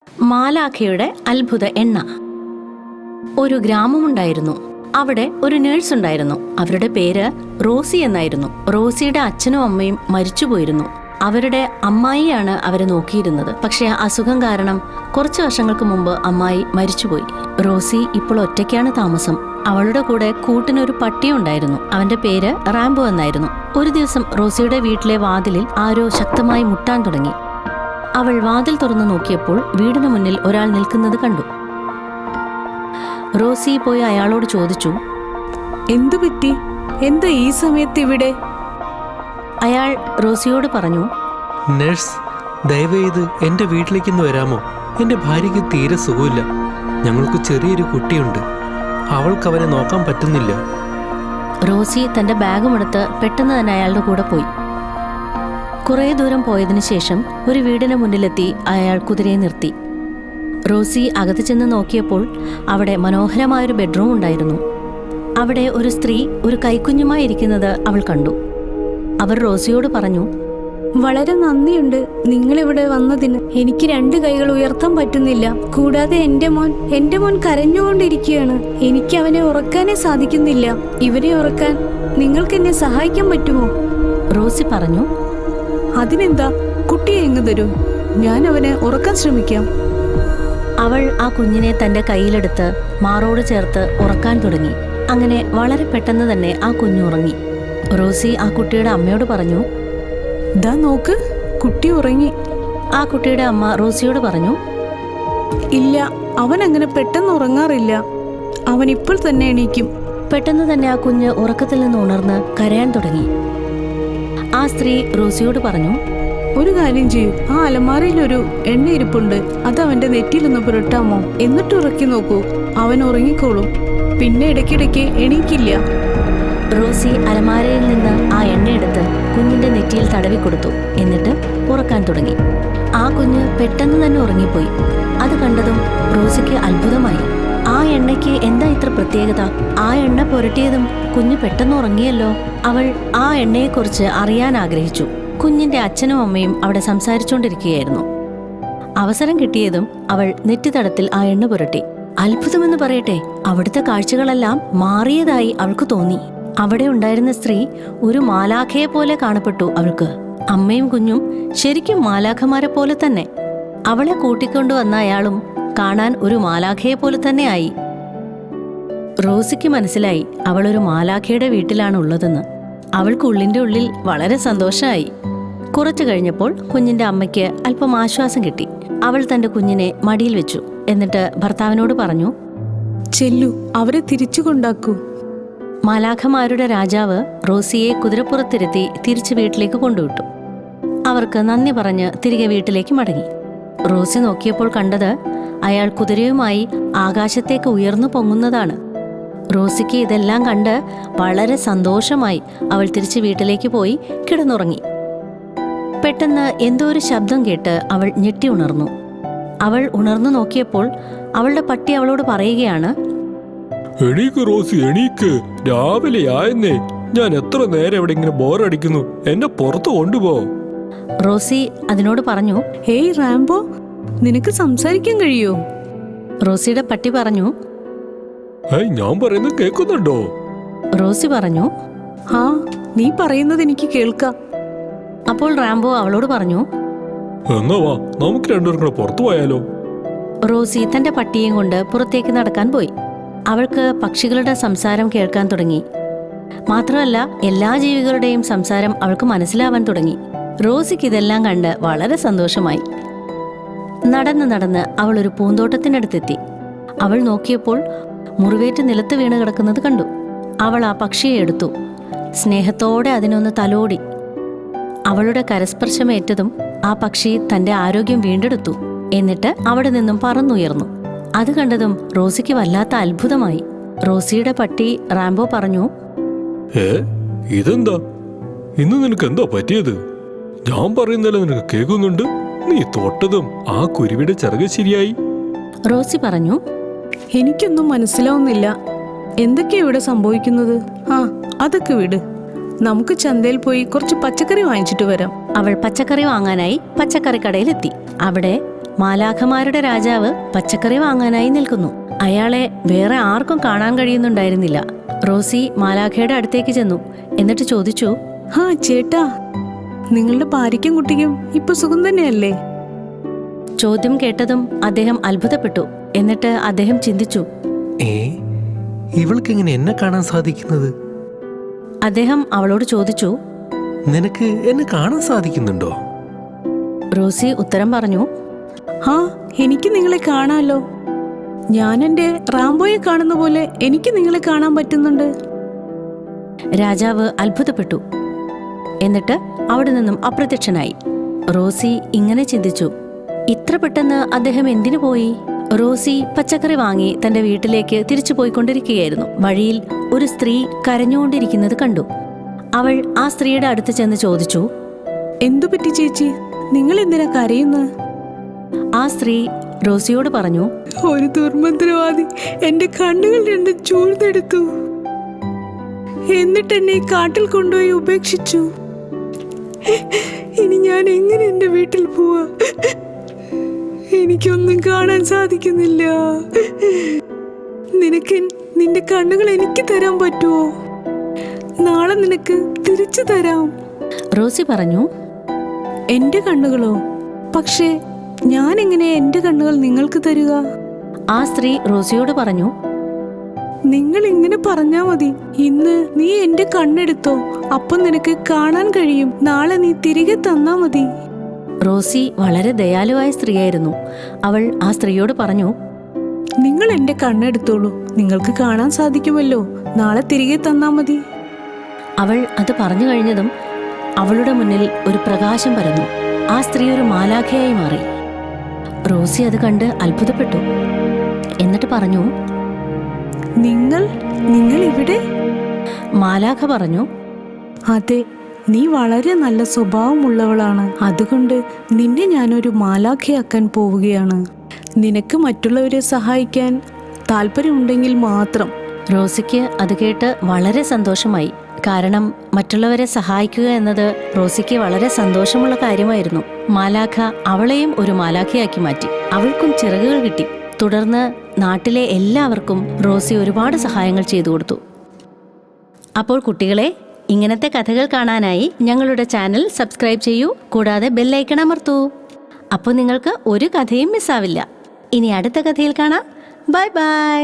മാലാഖയുടെ അത്ഭുത എണ്ണ. ഒരു ഗ്രാമമുണ്ടായിരുന്നു. അവിടെ ഒരു നേഴ്സ് ഉണ്ടായിരുന്നു. അവരുടെ പേര് റോസി എന്നായിരുന്നു. റോസിയുടെ അച്ഛനും അമ്മയും മരിച്ചുപോയിരുന്നു. അവരുടെ അമ്മായിയാണ് അവരെ നോക്കിയിരുന്നത്. പക്ഷേ അസുഖം കാരണം കുറച്ചു വർഷങ്ങൾക്ക് മുമ്പ് അമ്മായി മരിച്ചുപോയി. റോസി ഇപ്പോൾ ഒറ്റയ്ക്കാണ് താമസം. അവളുടെ കൂടെ കൂട്ടിനൊരു പട്ടിയുണ്ടായിരുന്നു. അവന്റെ പേര് റാംബോ എന്നായിരുന്നു. ഒരു ദിവസം റോസിയുടെ വീട്ടിലെ വാതിലിൽ ആരോ ശക്തമായി മുട്ടാൻ തുടങ്ങി. അവൾ വാതിൽ തുറന്നു നോക്കിയപ്പോൾ വീടിനു മുന്നിൽ ഒരാൾ നിൽക്കുന്നത് കണ്ടു. റോസി പോയി അയാളോട് ചോദിച്ചു, എന്തു പറ്റി? എന്താ ഈ സമയത്ത് ഇവിടെ? അയാൾ റോസിയോട് പറഞ്ഞു, നഴ്സ്, ദയവേത് എൻ്റെ വീട്ടിലേക്കൊന്ന് വരാമോ? എൻ്റെ ഭാര്യയ്ക്ക് തീരെ സുഖമില്ല. ഞങ്ങൾക്ക് ചെറിയൊരു കുട്ടിയുണ്ട്. അവൾക്ക് അവനെ നോക്കാൻ പറ്റുന്നില്ല. റോസി തന്റെ ബാഗുമെടുത്ത് പെട്ടെന്ന് തന്നെ അയാളുടെ കൂടെ പോയി. കുറേ ദൂരം പോയതിനു ശേഷം ഒരു വീടിന് മുന്നിലെത്തി അയാൾ കുതിരയെ നിർത്തി. റോസി അകത്ത് ചെന്ന് നോക്കിയപ്പോൾ അവിടെ മനോഹരമായൊരു ബെഡ്റൂം ഉണ്ടായിരുന്നു. അവിടെ ഒരു സ്ത്രീ ഒരു കൈക്കുഞ്ഞുമായി ഇരിക്കുന്നത് അവൾ കണ്ടു. അവർ റോസിയോട് പറഞ്ഞു, വളരെ നന്ദിയുണ്ട് നിങ്ങളിവിടെ വന്നതിന്. എനിക്ക് 2 കൈകൾ ഉയർത്താൻ പറ്റുന്നില്ല. കൂടാതെ എന്റെ മോൻ കരഞ്ഞുകൊണ്ടിരിക്കുകയാണ്. എനിക്ക് അവനെ ഉറക്കാനേ സാധിക്കുന്നില്ല. ഇവരെ ഉറക്കാൻ നിങ്ങൾക്ക് എന്നെ സഹായിക്കാൻ പറ്റുമോ? റോസി പറഞ്ഞു, അതിനെന്താ, കുട്ടിയെ എങ്ങ് തരൂ, ഞാൻ അവനെ ഉറക്കാൻ ശ്രമിക്കാം. അവൾ ആ കുഞ്ഞിനെ തന്റെ കയ്യിലെടുത്ത് മാറോട് ചേർത്ത് ഉറക്കാൻ തുടങ്ങി. അങ്ങനെ വളരെ പെട്ടെന്ന് തന്നെ ആ കുഞ്ഞുറങ്ങി. റോസി ആ കുട്ടിയുടെ അമ്മയോട് പറഞ്ഞു, ദാ നോക്ക്, കുട്ടി ഉറങ്ങി. ആ കുട്ടിയുടെ അമ്മ റോസിയോട് പറഞ്ഞു, ഇല്ല, അവൻ അങ്ങനെ പെട്ടെന്ന് ഉറങ്ങാറില്ല. അവൻ ഇപ്പോൾ തന്നെ എണീക്കും. പെട്ടെന്ന് തന്നെ ആ കുഞ്ഞ് ഉറക്കത്തിൽ നിന്ന് ഉണർന്ന് കരയാൻ തുടങ്ങി. ആ സ്ത്രീ റോസിയോട് പറഞ്ഞു, ഒരു കാര്യം ചെയ്യൂ, ആ അലമാരയിലൊരു എണ്ണ ഇരിപ്പുണ്ട്. അത് അവന്റെ നെറ്റിയിലൊന്ന് പുരട്ടാമോ? എന്നിട്ട് ഉറക്കി നോക്കൂ, അവൻ ഉറങ്ങിക്കോളും. പിന്നെ ഇടയ്ക്കിടയ്ക്ക് എണീക്കില്ല. റോസി അലമാരയിൽ നിന്ന് ആ എണ്ണയെടുത്ത് കുഞ്ഞിന്റെ നെറ്റിയിൽ തടവിക്കൊടുത്തു. എന്നിട്ട് ഉറക്കാൻ തുടങ്ങി. ആ കുഞ്ഞ് പെട്ടെന്ന് തന്നെ ഉറങ്ങിപ്പോയി. അത് കണ്ടതും റോസിക്ക് അത്ഭുതമായി. ആ എണ്ണയ്ക്ക് എന്താ ഇത്ര പ്രത്യേകത? ആ എണ്ണ പുരട്ടിയതും കുഞ്ഞ് പെട്ടെന്ന് ഉറങ്ങിയല്ലോ. അവൾ ആ എണ്ണയെക്കുറിച്ച് അറിയാൻ ആഗ്രഹിച്ചു. കുഞ്ഞിന്റെ അച്ഛനും അമ്മയും അവിടെ സംസാരിച്ചുകൊണ്ടിരിക്കുകയായിരുന്നു. അവസരം കിട്ടിയതും അവൾ നെറ്റിത്തടത്തിൽ ആ എണ്ണ പുരട്ടി. അത്ഭുതമെന്ന് പറയട്ടെ, അവിടുത്തെ കാഴ്ചകളെല്ലാം മാറിയതായി അവൾക്ക് തോന്നി. അവിടെ ഉണ്ടായിരുന്ന സ്ത്രീ ഒരു മാലാഖയെ പോലെ കാണപ്പെട്ടു അവൾക്ക്. അമ്മയും കുഞ്ഞും ശരിക്കും മാലാഖമാരെ പോലെ തന്നെ. അവളെ കൂട്ടിക്കൊണ്ടുവന്ന അയാളും കാണാൻ ഒരു മാലാഖയെ പോലെ തന്നെ ആയി. റോസിക്ക് മനസ്സിലായി അവൾ ഒരു മാലാഖയുടെ വീട്ടിലാണ് ഉള്ളതെന്ന്. അവൾക്ക് ഉള്ളിന്റെ ഉള്ളിൽ വളരെ സന്തോഷമായി. കുറച്ചു കഴിഞ്ഞപ്പോൾ കുഞ്ഞിന്റെ അമ്മയ്ക്ക് അല്പം ആശ്വാസം കിട്ടി. അവൾ തന്റെ കുഞ്ഞിനെ മടിയിൽ വെച്ചു. എന്നിട്ട് ഭർത്താവിനോട് പറഞ്ഞു, ചെല്ലു, അവരെ തിരിച്ചു കൊണ്ടാക്കൂ. മാലാഖമാരുടെ രാജാവ് റോസിയെ കുതിരപ്പുറത്തിരുത്തി തിരിച്ചു വീട്ടിലേക്ക് കൊണ്ടുവിട്ടു. അവർക്ക് നന്ദി പറഞ്ഞ് തിരികെ വീട്ടിലേക്ക് മടങ്ങി. റോസി നോക്കിയപ്പോൾ കണ്ടത് അയാൾ കുതിരയുമായി ആകാശത്തേക്ക് ഉയർന്നു പൊങ്ങുന്നതാണ്. റോസിക്ക് ഇതെല്ലാം കണ്ട് വളരെ സന്തോഷമായി. അവൾ തിരിച്ച് വീട്ടിലേക്ക് പോയി കിടന്നുറങ്ങി. പെട്ടെന്ന് എന്തോ ഒരു ശബ്ദം കേട്ട് അവൾ ഞെട്ടി ഉണർന്നു. അവൾ ഉണർന്നു നോക്കിയപ്പോൾ അവളുടെ പട്ടി അവളോട് പറയുകയാണ്, എണീക്ക് റോസി, എണീക്ക്, രാവിലെ ആയെന്നേ. ഞാൻ എത്ര നേരം ഇവിടെ ഇങ്ങനെ ബോറടിക്കുന്നു. എന്നെ പുറത്ത് കൊണ്ടുപോ. റോസി അതിനോട് പറഞ്ഞു, ഹേയ് റാംബോ, നിനക്ക് സംസാരിക്കാൻ കഴിയോ? റോസിയുടെ പട്ടി പറഞ്ഞു, ഞാൻ പറയുന്നത് കേൾക്കുന്നുണ്ടോ? റോസി പറഞ്ഞു, ആ, നീ പറയുന്നത് എനിക്ക് കേൾക്കാം. അപ്പോൾ റാംബോ അവളോട് പറഞ്ഞു, എന്നാ വാ, നമുക്ക് രണ്ടുപേർക്കും പുറത്തു പോയാലോ? റോസി തന്റെ പട്ടിയും കൊണ്ട് പുറത്തേക്ക് നടക്കാൻ പോയി. അവൾക്ക് പക്ഷികളുടെ സംസാരം കേൾക്കാൻ തുടങ്ങി. മാത്രമല്ല എല്ലാ ജീവികളുടെയും സംസാരം അവൾക്ക് മനസ്സിലാവാൻ തുടങ്ങി. റോസിക്ക് ഇതെല്ലാം കണ്ട് വളരെ സന്തോഷമായി. നടന്ന് നടന്ന് അവൾ ഒരു പൂന്തോട്ടത്തിനടുത്തെത്തി. അവൾ നോക്കിയപ്പോൾ മുറിവേറ്റ് നിലത്ത് വീണ് കിടക്കുന്നത് കണ്ടു. അവൾ ആ പക്ഷിയെ എടുത്തു. സ്നേഹത്തോടെ അതിനൊന്ന് തലോടി. അവളുടെ കരസ്പർശമേറ്റതും ആ പക്ഷി തന്റെ ആരോഗ്യം വീണ്ടെടുത്തു. എന്നിട്ട് അവിടെ നിന്നും പറന്നുയർന്നു. അത് കണ്ടതും റോസിക്ക് വല്ലാത്ത അത്ഭുതമായി. റോസിയുടെ പട്ടി റാംബോ പറഞ്ഞു, ഇതെന്താ, ഇന്ന് നിനക്ക് എന്താ പറ്റിയത്? ഞാൻ പറയുന്നല്ലോ നിനക്ക് കേൾക്കുന്നുണ്ട്. നീ തൊട്ടതും ആ കുരുവിയുടെ ചിറക് ശരിയായി. റോസി പറഞ്ഞു, എനിക്കൊന്നും മനസ്സിലാവുന്നില്ല. എന്തൊക്കെയാ ഇവിടെ സംഭവിക്കുന്നത്? ആ, അതൊക്കെ വിട്. നമുക്ക് ചന്തയിൽ പോയി കുറച്ച് പച്ചക്കറി വാങ്ങിച്ചിട്ട് വരാം. അവൾ പച്ചക്കറി വാങ്ങാനായി പച്ചക്കറി കടയിലെത്തി. അവിടെ മാലാഖമാരുടെ രാജാവ് പച്ചക്കറി വാങ്ങാനായി നിൽക്കുന്നു. അയാളെ വേറെ ആർക്കും കാണാൻ കഴിയുന്നുണ്ടായിരുന്നില്ല. റോസി മാലാഖയുടെ അടുത്തേക്ക് ചെന്നു. എന്നിട്ട് ചോദിച്ചു, ചേട്ടാ, നിങ്ങളുടെ ഭാര്യയ്ക്കും കുട്ടിക്കും ഇപ്പൊ സുഖം തന്നെയല്ലേ? ചോദ്യം കേട്ടതും അദ്ദേഹം അത്ഭുതപ്പെട്ടു. എന്നിട്ട് അദ്ദേഹം ചിന്തിച്ചു, ഇവൾക്കെങ്ങനെ എന്നെ കാണാൻ സാധിക്കുന്നത്? അദ്ദേഹം അവളോട് ചോദിച്ചു, നിനക്ക് എന്നെ കാണാൻ സാധിക്കുന്നുണ്ടോ? റോസി ഉത്തരം പറഞ്ഞു, എനിക്ക് നിങ്ങളെ കാണാമല്ലോ. ഞാൻ എന്റെ റാംബോയെ കാണുന്ന പോലെ എനിക്ക് നിങ്ങളെ കാണാൻ പറ്റുന്നുണ്ട്. രാജാവ് അത്ഭുതപ്പെട്ടു. എന്നിട്ട് അവിടെ നിന്നും അപ്രത്യക്ഷനായി. റോസി ഇങ്ങനെ ചിന്തിച്ചു, ഇത്ര പെട്ടെന്ന് അദ്ദേഹം എന്തിനു പോയി? റോസി പച്ചക്കറി വാങ്ങി തന്റെ വീട്ടിലേക്ക് തിരിച്ചു പോയിക്കൊണ്ടിരിക്കുകയായിരുന്നു. വഴിയിൽ ഒരു സ്ത്രീ കരഞ്ഞുകൊണ്ടിരിക്കുന്നത് കണ്ടു. അവൾ ആ സ്ത്രീയുടെ അടുത്ത് ചെന്ന് ചോദിച്ചു, എന്തു പറ്റി ചേച്ചി, നിങ്ങൾ എന്തിനാ കരയുന്നത്? ആ സ്ത്രീ റോസിയോട് പറഞ്ഞു, ഒരു ദുർമന്ത്രവാദി എന്റെ കണ്ണുകൾ രണ്ടും ചൂഴ്ന്നെടുത്തു. എന്നിട്ട് എന്നെ കാട്ടിൽ കൊണ്ടുപോയി ഉപേക്ഷിച്ചു. ഇനി ഞാൻ എങ്ങനെ എന്റെ വീട്ടിൽ പോവാ? എനിക്കൊന്നും കാണാൻ സാധിക്കുന്നില്ല. നിനക്ക് നിന്റെ കണ്ണുകൾ എനിക്ക് തരാൻ പറ്റുമോ? നാളെ നിനക്ക് തിരിച്ചു തരാം. റോസി പറഞ്ഞു, എന്റെ കണ്ണുകളോ? പക്ഷേ ഞാൻ എങ്ങനെ എന്റെ കണ്ണുകൾ നിങ്ങൾക്ക് തരുക? ആ സ്ത്രീ റോസിയോട് പറഞ്ഞു, നിങ്ങൾ ഇങ്ങനെ പറഞ്ഞാ മതി. ഇന്ന് നീ എന്റെ കണ്ണെടുത്തോ, അപ്പം നിനക്ക് കാണാൻ കഴിയും. നാളെ നീ തിരികെ തന്നാ മതി. റോസി വളരെ ദയാലുവായ സ്ത്രീയായിരുന്നു. അവൾ ആ സ്ത്രീയോട് പറഞ്ഞു, നിങ്ങൾ എന്റെ കണ്ണെടുത്തോളൂ, നിങ്ങൾക്ക് കാണാൻ സാധിക്കുമല്ലോ. നാളെ തിരികെ തന്നാ മതി. അവൾ അത് പറഞ്ഞു കഴിഞ്ഞതും അവളുടെ മുന്നിൽ ഒരു പ്രകാശം പരന്നു. ആ സ്ത്രീ ഒരു മാലാഖയായി മാറി. റോസി അത് കണ്ട് അത്ഭുതപ്പെട്ടു. എന്നിട്ട് പറഞ്ഞു, നിങ്ങൾ ഇവിടെ? മാലാഖ പറഞ്ഞു, അതെ, നീ വളരെ നല്ല സ്വഭാവമുള്ളവളാണ്. അതുകൊണ്ട് നിന്നെ ഞാനൊരു മാലാഖയാക്കാൻ പോവുകയാണ്. നിനക്ക് മറ്റുള്ളവരെ സഹായിക്കാൻ താല്പര്യമുണ്ടെങ്കിൽ മാത്രം. റോസിക്ക് അത് കേട്ട് വളരെ സന്തോഷമായി. കാരണം മറ്റുള്ളവരെ സഹായിക്കുക എന്നത് റോസിക്ക് വളരെ സന്തോഷമുള്ള കാര്യമായിരുന്നു. മാലാഖ അവളെയും ഒരു മാലാഖയാക്കി മാറ്റി. അവൾക്കും ചിറകുകൾ കിട്ടി. തുടർന്ന് നാട്ടിലെ എല്ലാവർക്കും റോസി ഒരുപാട് സഹായങ്ങൾ ചെയ്തു കൊടുത്തു. അപ്പോൾ കുട്ടികളെ, ഇങ്ങനത്തെ കഥകൾ കാണാനായി ഞങ്ങളുടെ ചാനൽ സബ്സ്ക്രൈബ് ചെയ്യൂ. കൂടാതെ ബെല്ലൈക്കൺ അമർത്തൂ. അപ്പോൾ നിങ്ങൾക്ക് ഒരു കഥയും മിസ്സാവില്ല. ഇനി അടുത്ത കഥയിൽ കാണാം. Bye bye.